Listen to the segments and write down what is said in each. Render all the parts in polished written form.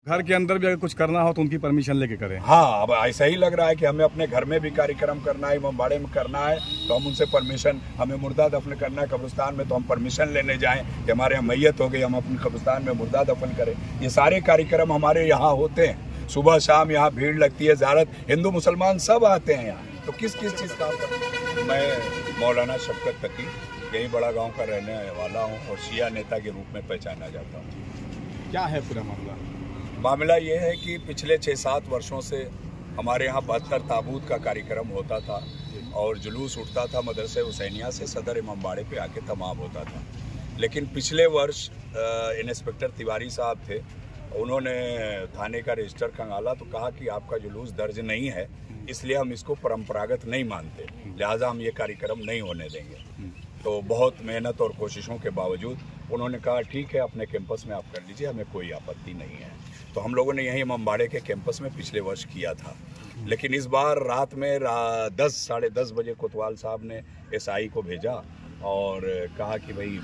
घर के अंदर भी अगर कुछ करना हो तो उनकी परमिशन लेके करें। हाँ, अब ऐसा ही लग रहा है कि हमें अपने घर में भी कार्यक्रम करना है, इमामबाड़े में करना है तो हम उनसे परमिशन, हमें मुर्दा दफन करना है कब्रिस्तान में तो हम परमिशन लेने जाएं कि हमारे यहाँ मैयत हो गई, हम अपने कब्रिस्तान में मुर्दा दफन करें। ये सारे कार्यक्रम हमारे यहाँ होते हैं, सुबह शाम यहाँ भीड़ लगती है, ज़ियारत, हिंदू मुसलमान सब आते हैं यहाँ। तो किस किस चीज़ का मैं मौलाना शफकत तकी, यही बड़ा गाँव का रहने वाला हूँ और शिया नेता के रूप में पहचाना जाता हूँ। क्या है पूरा मामला ये है कि पिछले 6-7 वर्षों से हमारे यहाँ 72 ताबूत का कार्यक्रम होता था और जुलूस उठता था मदरसे हुसैनिया से, सदर इमामबाड़े पे आके तमाम होता था। लेकिन पिछले वर्ष इंस्पेक्टर तिवारी साहब थे, उन्होंने थाने का रजिस्टर खंगाला तो कहा कि आपका जुलूस दर्ज नहीं है, इसलिए हम इसको परंपरागत नहीं मानते, लिहाजा हम ये कार्यक्रम नहीं होने देंगे। तो बहुत मेहनत और कोशिशों के बावजूद उन्होंने कहा ठीक है, अपने कैंपस में आप कर लीजिए, हमें कोई आपत्ति नहीं है। तो हम लोगों ने यही इमामबाड़े के कैंपस में पिछले वर्ष किया था। लेकिन इस बार रात में 10 साढ़े 10 बजे कोतवाल साहब ने SI को भेजा और कहा कि भाई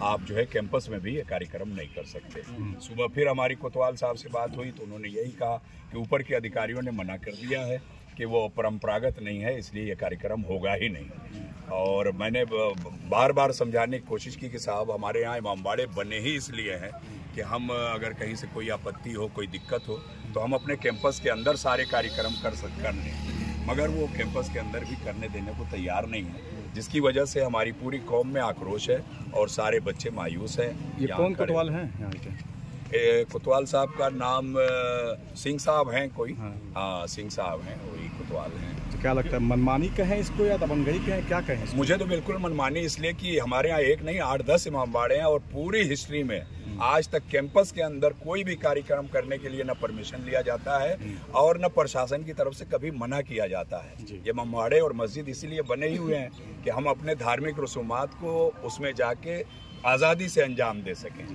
आप जो है कैंपस में भी ये कार्यक्रम नहीं कर सकते। सुबह फिर हमारी कोतवाल साहब से बात हुई तो उन्होंने यही कहा कि ऊपर के अधिकारियों ने मना कर दिया है कि वो परंपरागत नहीं है, इसलिए ये कार्यक्रम होगा ही नहीं। और मैंने बार बार समझाने की कोशिश की कि साहब हमारे यहाँ इमामबाड़े बने ही इसलिए हैं कि हम अगर कहीं से कोई आपत्ति हो, कोई दिक्कत हो तो हम अपने कैंपस के अंदर सारे कार्यक्रम कर लें, मगर वो कैंपस के अंदर भी करने देने को तैयार नहीं है, जिसकी वजह से हमारी पूरी कौम में आक्रोश है और सारे बच्चे मायूस हैं। ये कौन कोतवाल हैं यहाँ के? कोतवाल साहब का नाम सिंह साहब हैं कोई, हाँ सिंह साहब हैं, वही कोतवाल हैं। तो क्या लगता है मनमानी कहें इसको या दबंगई कहें, क्या कहें इसको? मुझे तो बिल्कुल मनमानी इसलिए कि हमारे यहाँ एक नहीं 8-10 इमामबाड़े हैं और पूरी हिस्ट्री में आज तक कैंपस के अंदर कोई भी कार्यक्रम करने के लिए न परमिशन लिया जाता है और न प्रशासन की तरफ से कभी मना किया जाता है। ये इमामबाड़े और मस्जिद इसीलिए बने ही हुए हैं कि हम अपने धार्मिक रसूमात को उसमें जाके आज़ादी से अंजाम दे सकें।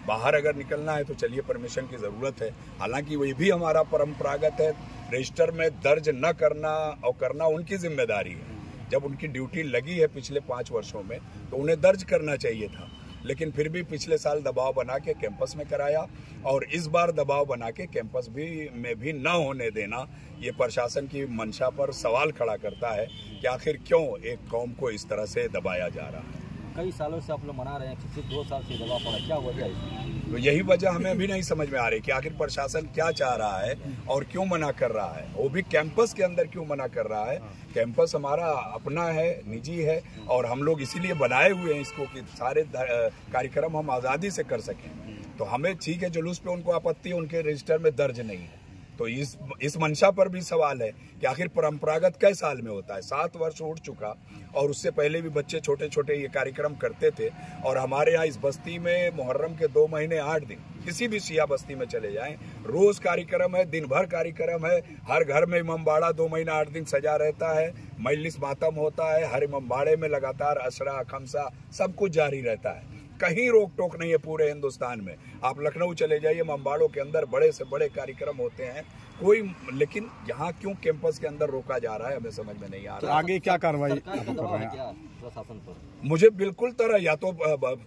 बाहर अगर निकलना है तो चलिए परमिशन की ज़रूरत है, हालांकि वही भी हमारा परंपरागत है। रजिस्टर में दर्ज न करना और करना उनकी जिम्मेदारी है। जब उनकी ड्यूटी लगी है पिछले 5 वर्षों में तो उन्हें दर्ज करना चाहिए था, लेकिन फिर भी पिछले साल दबाव बना के कैंपस में कराया और इस बार दबाव बना के कैंपस में भी न होने देना ये प्रशासन की मंशा पर सवाल खड़ा करता है कि आखिर क्यों एक कौम को इस तरह से दबाया जा रहा है। कई सालों से आप लोग मना रहे हैं, पिछले 2 साल से दबाव पड़ा, क्या वजह है? तो यही वजह हमें भी नहीं समझ में आ रही कि आखिर प्रशासन क्या चाह रहा है और क्यों मना कर रहा है, वो भी कैंपस के अंदर क्यों मना कर रहा है। कैंपस हमारा अपना है, निजी है और हम लोग इसीलिए बनाए हुए हैं इसको कि सारे कार्यक्रम हम आज़ादी से कर सकें। तो हमें ठीक है, जुलूस पे उनको आपत्ति है, उनके रजिस्टर में दर्ज नहीं है, तो इस मंशा पर भी सवाल है कि आखिर परंपरागत कै साल में होता है। 7 वर्ष उठ चुका और उससे पहले भी बच्चे छोटे छोटे ये कार्यक्रम करते थे और हमारे यहाँ इस बस्ती में मुहर्रम के 2 महीने 8 दिन किसी भी शिया बस्ती में चले जाएं, रोज कार्यक्रम है, दिन भर कार्यक्रम है। हर घर में इमामबाड़ा 2 महीने 8 दिन सजा रहता है, मजलिस मातम होता है, हर इमामबाड़े में लगातार अशरा खमसा सब कुछ जारी रहता है। कहीं रोक टोक नहीं है पूरे हिंदुस्तान में। आप लखनऊ चले जाइए, इमामबाड़ों के अंदर बड़े से बड़े कार्यक्रम होते हैं कोई, लेकिन यहाँ क्यों कैंपस के अंदर रोका जा रहा है हमें समझ में नहीं आ रहा। तो आगे क्या कार्रवाई कर रहे हैं प्रशासन पर? मुझे बिल्कुल तरह, या तो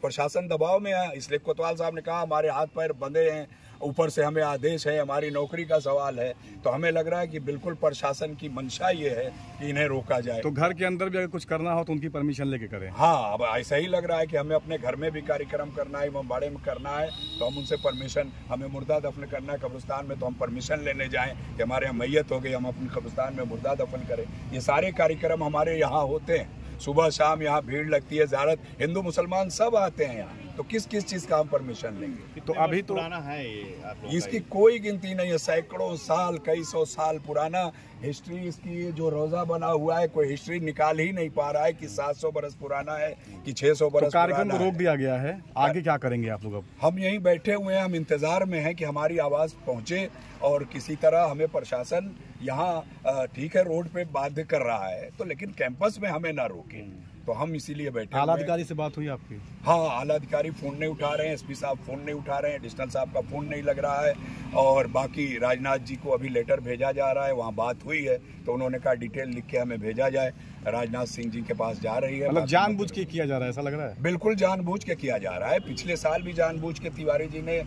प्रशासन दबाव में है, इसलिए कोतवाल साहब ने कहा हमारे हाथ पैर बंधे हैं, ऊपर से हमें आदेश है, हमारी नौकरी का सवाल है, तो हमें लग रहा है कि बिल्कुल प्रशासन की मंशा ये है कि इन्हें रोका जाए। तो घर के अंदर भी अगर कुछ करना हो तो उनकी परमिशन लेके करें। हाँ, अब ऐसा ही लग रहा है कि हमें अपने घर में भी कार्यक्रम करना है, इमामबाड़े में करना है तो हम उनसे परमिशन, हमें मुर्दा दफन करना है कब्रिस्तान में तो हम परमिशन लेने जाएं कि हमारे यहाँ मैयत हो गई, हम अपने कब्रिस्तान में मुर्दा दफन करें। ये सारे कार्यक्रम हमारे यहाँ होते हैं, सुबह शाम यहाँ भीड़ लगती है, ज़ियारत, हिंदू मुसलमान सब आते हैं यहाँ। तो किस किस चीज़ का हम परमिशन लेंगे? तो अभी तो पुराना है ये, इसकी कोई गिनती नहीं है, सैकड़ों साल, कई 100 साल पुराना हिस्ट्री इसकी जो रोजा बना हुआ है, कोई हिस्ट्री निकाल ही नहीं पा रहा है कि 700 बरस पुराना है कि 600 बरस। तो कार्यक्रम को रोक दिया गया है, आगे क्या करेंगे आप लोग? अब हम यहीं बैठे हुए हैं, हम इंतजार में हैं कि हमारी आवाज़ पहुंचे और किसी तरह हमें प्रशासन यहाँ ठीक है रोड पे बाध्य कर रहा है तो, लेकिन कैंपस में हमें ना रोके। तो हम इसीलिए बैठे आला हुए हैं। अधिकारी से बात हुई आपकी? हाँ, आला अधिकारी फोन नहीं उठा रहे हैं, एसपी साहब फोन नहीं उठा रहे हैं, एडिशनल साहब का फोन नहीं लग रहा है, और बाकी राजनाथ जी को अभी लेटर भेजा जा रहा है, वहाँ बात हुई है तो उन्होंने कहा डिटेल लिख के हमें भेजा जाए, राजनाथ सिंह जी के पास जा रही है। मतलब जानबूझ के किया जा रहा है, ऐसा लग रहा है? बिल्कुल जानबूझ के किया जा रहा है। पिछले साल भी जानबूझ के तिवारी जी ने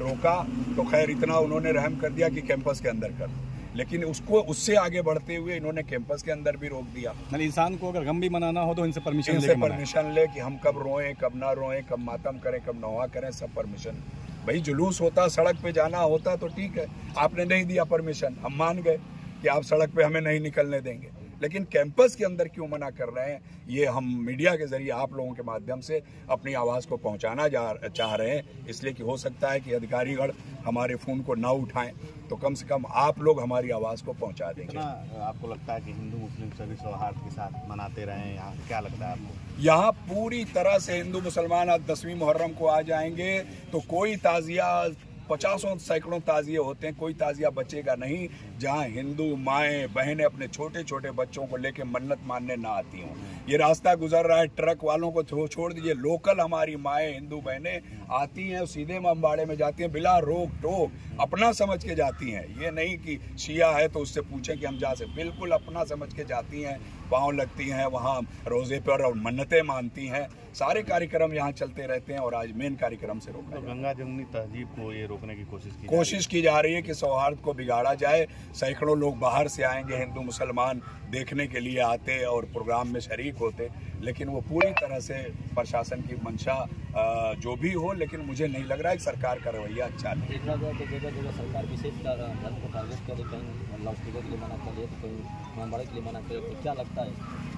रोका, तो खैर इतना उन्होंने रहम कर दिया कि कैंपस के अंदर कर, लेकिन उससे आगे बढ़ते हुए इन्होंने कैंपस के अंदर भी रोक दिया। मतलब इंसान को अगर गम भी मनाना हो तो इनसे परमिशन ले कि हम कब रोएं, कब ना रोएं, कब मातम करें, कब नौहा करें, सब परमिशन। भाई जुलूस होता, सड़क पे जाना होता तो ठीक है, आपने नहीं दिया परमिशन, हम मान गए कि आप सड़क पे हमें नहीं निकलने देंगे, लेकिन कैंपस के अंदर क्यों मना कर रहे हैं, ये हम मीडिया के जरिए आप लोगों के माध्यम से अपनी आवाज़ को पहुंचाना चाह रहे हैं। इसलिए कि हो सकता है कि अधिकारीगण हमारे फ़ोन को ना उठाएं, तो कम से कम आप लोग हमारी आवाज़ को पहुंचा देंगे। आपको लगता है कि हिंदू मुस्लिम सभी सौहार्द के साथ मनाते रहे यहाँ, क्या लगता है आपको? यहाँ पूरी तरह से हिंदू मुसलमान आज 10वीं मुहर्रम को आ जाएंगे तो कोई ताज़िया, 50 सैकड़ों ताज़िए होते हैं, कोई ताज़िया बचेगा नहीं जहाँ हिंदू माएँ बहनें अपने छोटे छोटे बच्चों को लेके मन्नत मानने ना आती हों। ये रास्ता गुजर रहा है, ट्रक वालों को छोड़ दीजिए, लोकल हमारी माएँ हिंदू बहनें आती हैं, सीधे अम्बाड़े में जाती हैं बिला रोक टोक, अपना समझ के जाती हैं। ये नहीं कि शिया है तो उससे पूछें कि हम जा सकते, बिल्कुल अपना समझ के जाती हैं, पाँव लगती हैं वहाँ रोज़े पर और मन्नतें मानती हैं। सारे कार्यक्रम यहाँ चलते रहते हैं और आज मेन कार्यक्रम से रोका तो गंगा जमुनी तहजीब को ये रोकने की कोशिश की जा रही है कि सौहार्द को बिगाड़ा जाए। सैकड़ों लोग बाहर से आएंगे, हिंदू मुसलमान देखने के लिए आते और प्रोग्राम में शरीक होते, लेकिन वो पूरी तरह से प्रशासन की मंशा जो भी हो, लेकिन मुझे नहीं लग रहा है कि सरकार का रवैया अच्छा नहीं। देखा जाए तो जगह सरकार विशेष धर्म को टारगेट करे, कहीं लाउडस्पीकर के लिए मना करे तो कहीं इमामबाड़े के लिए मना करे, तो क्या लगता है?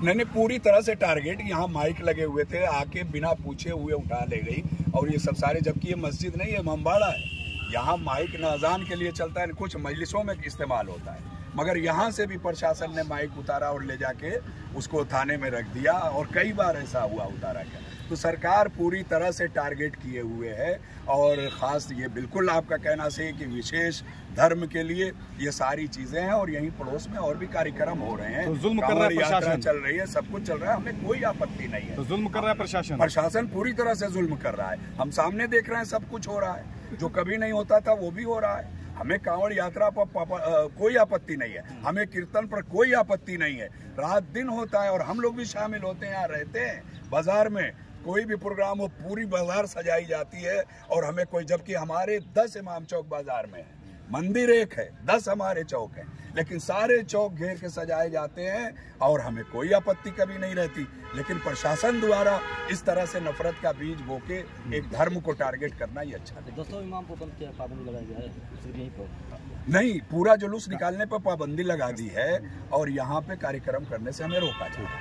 नहीं, पूरी तरह से टारगेट। यहाँ माइक लगे हुए थे, आके बिना पूछे हुए उठा ले गई, और ये सब सारे, जबकि ये मस्जिद नहीं है, इमामबाड़ा है। यहाँ माइक न अजान के लिए चलता है, कुछ मजलिसों में इस्तेमाल होता है, मगर यहाँ से भी प्रशासन ने माइक उतारा और ले जाके उसको थाने में रख दिया, और कई बार ऐसा हुआ उतारा गया। तो सरकार पूरी तरह से टारगेट किए हुए है, और ख़ास ये बिल्कुल आपका कहना सही कि विशेष धर्म के लिए ये सारी चीज़ें हैं, और यहीं पड़ोस में और भी कार्यक्रम हो रहे हैं। तो जुल्म कर रहा है प्रशासन, चल रही है, सब कुछ चल रहा है, हमें कोई आपत्ति नहीं है। तो जुल्म कर रहा है प्रशासन? प्रशासन पूरी तरह से जुल्म कर रहा है, हम सामने देख रहे हैं, सब कुछ हो रहा है, जो कभी नहीं होता था वो भी हो रहा है। हमें कांवड़ यात्रा पर कोई आपत्ति नहीं है, हमें कीर्तन पर कोई आपत्ति नहीं है, रात दिन होता है और हम लोग भी शामिल होते हैं, यहाँ रहते हैं। बाजार में कोई भी प्रोग्राम हो, पूरी बाजार सजाई जाती है, और हमें कोई, जबकि हमारे 10 इमाम चौक बाजार में है, मंदिर एक है, 10 हमारे चौक हैं, लेकिन सारे चौक घेर के सजाए जाते हैं और हमें कोई आपत्ति कभी नहीं रहती। लेकिन प्रशासन द्वारा इस तरह से नफरत का बीज बो के एक धर्म को टारगेट करना ही अच्छा नहीं। 200 इमाम को बंद किया, पाबंदी लगाई जाए सिर्फ यहीं पर? नहीं, पूरा जुलूस निकालने पर पाबंदी लगा दी है, और यहाँ पे कार्यक्रम करने से हमें रोका जाए।